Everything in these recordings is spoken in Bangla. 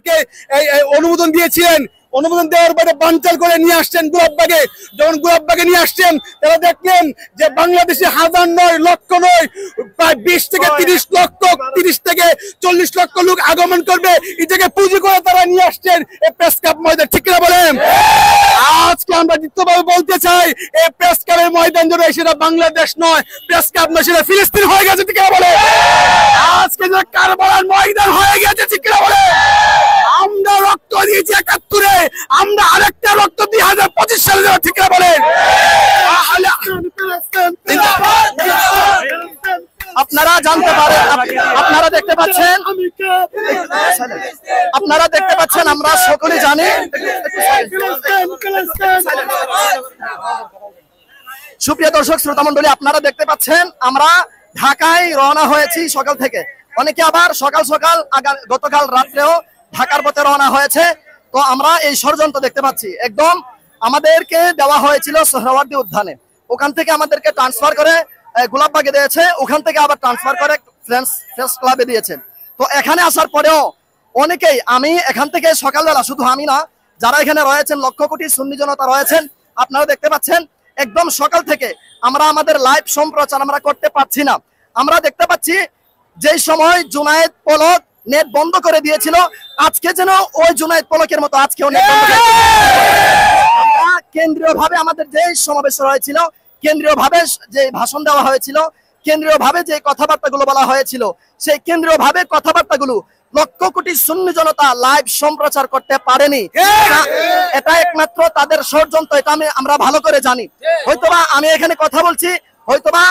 আমাদেরকে অনুমোদন দিয়েছিলেন। অনুমোদন দেওয়ার পরে বানচাল করে নিয়ে আসছেন গোলাপবাগে। যখন গোলাপবাগে নিয়ে আসছেন, তারা দেখলেন যে বাংলাদেশে হাজার নয়, লক্ষ নয়, প্রায় 20 থেকে 30 লক্ষ, 30 থেকে 40 লক্ষ লোক আগমন করবে, এটাকে পুঁজি করে তারা নিয়ে আসছেন এই প্রেস ক্লাব ময়দান। ঠিক কিনা বলেন? আজকে আমরা দৃঢ়ভাবে বলতে চাই, এই প্রেস ক্লাবের ময়দান যেন সেটা বাংলাদেশ নয়, প্রেস ক্লাব নয়, সেটা ফিলিস্তিন হয়ে গেছে। ঠিক কিনা বলেন? আজকে যে কারবালার ময়দান হয়ে গেছে। ঠিক কিনা বলেন? আমরা রক্ত দিয়েছি 71-এ, আমরা আরেকটা রক্ত 2025 সালে দেব। ঠিক কিনা বলেন? আপনারা জানতে পারেন, আপনারা দেখতে পাচ্ছেন, আমরা সকলে জানি। সুপ্রিয় দর্শক শ্রোতা মন্ডলী, আপনারা দেখতে পাচ্ছেন আমরা ঢাকায় রওনা হয়েছি সকাল থেকে। অনেকে আবার সকাল সকাল গতকাল রাত্রেও ঢাকার পথে রওনা হয়েছে। তো আমরা এই ষড়যন্ত্র দেখতে পাচ্ছি। একদম আমাদেরকে দেওয়া হয়েছিল সোহরাওয়ার্দী উদ্যানে, ওখান থেকে আমাদেরকে ট্রান্সফার করে গোলাপবাগে দিয়েছে, ওখান থেকে আবার ট্রান্সফার করে প্রেস ক্লাবে দিয়েছে। তো এখানে আসার পরেও অনেকেই, আমি এখান থেকে সকালবেলা, শুধু আমি না, যারা এখানে রয়েছেন লক্ষ কোটি সুন্নি জনতা রয়েছেন, আপনারা দেখতে পাচ্ছেন একদম সকাল থেকে আমরা আমাদের লাইভ সম্প্রচার আমরা করতে পারছি না। আমরা দেখতে পাচ্ছি যেই সময় জুনায়েদ পলক নেট বন্ধ করে দিয়েছিল, আজকে যেন ওই জুনায়েদ পলকের মতো আজকেও নেট বন্ধ করে কেন্দ্রীয় ভাবে আমাদের যে সমাবেশ হয়েছিল, কেন্দ্রীয় ভাবে যে ভাষণ দেওয়া হয়েছিল, কেন্দ্রীয় ভাবে যে কথাবার্তাগুলো বলা হয়েছিল, সেই কেন্দ্রীয় ভাবে কথাবার্তাগুলো লক্ষ কোটি সুন্নি জনতা লাইভ সম্প্রচার করতে পারেনি। এটা একমাত্র তাদের ষড়যন্ত্র, এটা আমরা ভালো করে জানি। হয়তোবা আমি এখানে কথা বলছি, হয়তোবা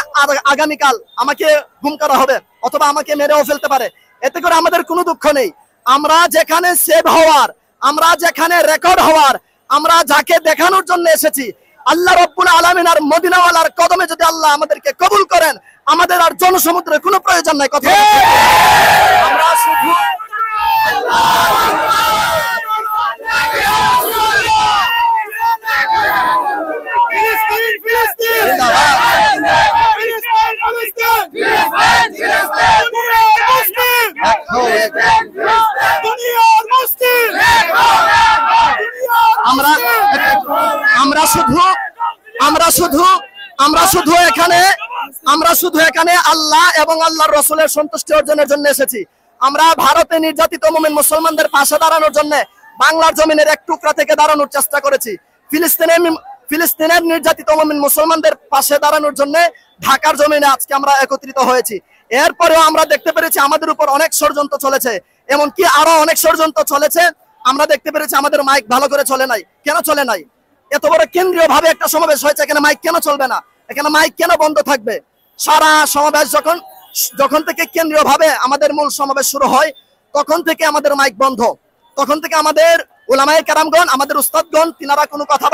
আগামীকাল আমাকে গুম করা হবে, অথবা আমাকে মেরেও ফেলতে পারে। এতে করে আমাদের কোনো দুঃখ নেই। আমরা যেখানে সেভ হওয়ার, আমরা যেখানে রেকর্ড হওয়ার, আমরা যাকে দেখানোর জন্য এসেছি, আল্লাহ রব্বুল আলামিন আর মদিনাওয়ালার কদমে যদি আল্লাহ আমাদেরকে কবুল করেন, আমাদের আর জনসমুদ্রের কোনো প্রয়োজন নাই। কথা আমরা শুধু আমরা শুধু এখানে আল্লাহ এবং আল্লাহর রাসূলের সন্তুষ্টি অর্জনের জন্য এসেছি। আমরা ভারতে নির্যাতিত মুমিন মুসলমানদের পাশে দাঁড়ানোর জন্য বাংলার জমিনের এক টুকরা থেকে দাঁড়ানোর চেষ্টা করেছি। ফিলিস্তিনের নির্যাতিত মুমিন মুসলমানদের পাশে দাঁড়ানোর জন্য ঢাকার জমিনে আজকে আমরা একত্রিত হয়েছি। এরপরেও আমরা দেখতে পেরেছি আমাদের উপর অনেক ষড়যন্ত্র চলেছে, এমনকি আরো অনেক ষড়যন্ত্র চলেছে। আমরা দেখতে পেরেছি আমাদের মাইক ভালো করে চলে নাই। কেন চলে নাই? এত বড় কেন্দ্রীয় ভাবে একটা সমাবেশ হয়েছে, এখানে মাইক কেন চলবে না? এখানে মাইক কেন বন্ধ থাকবে? সারা সমাবেশ যখন থেকে কেন্দ্রীয় ভাবে আমাদের মূল সমাবেশ শুরু হয়, তখন থেকে আমাদের মাইক বন্ধ। তখন থেকে আমাদের উলামায়ে কেরামগণ, আমাদের উস্তাদগণ, তিনারা কোনো কথা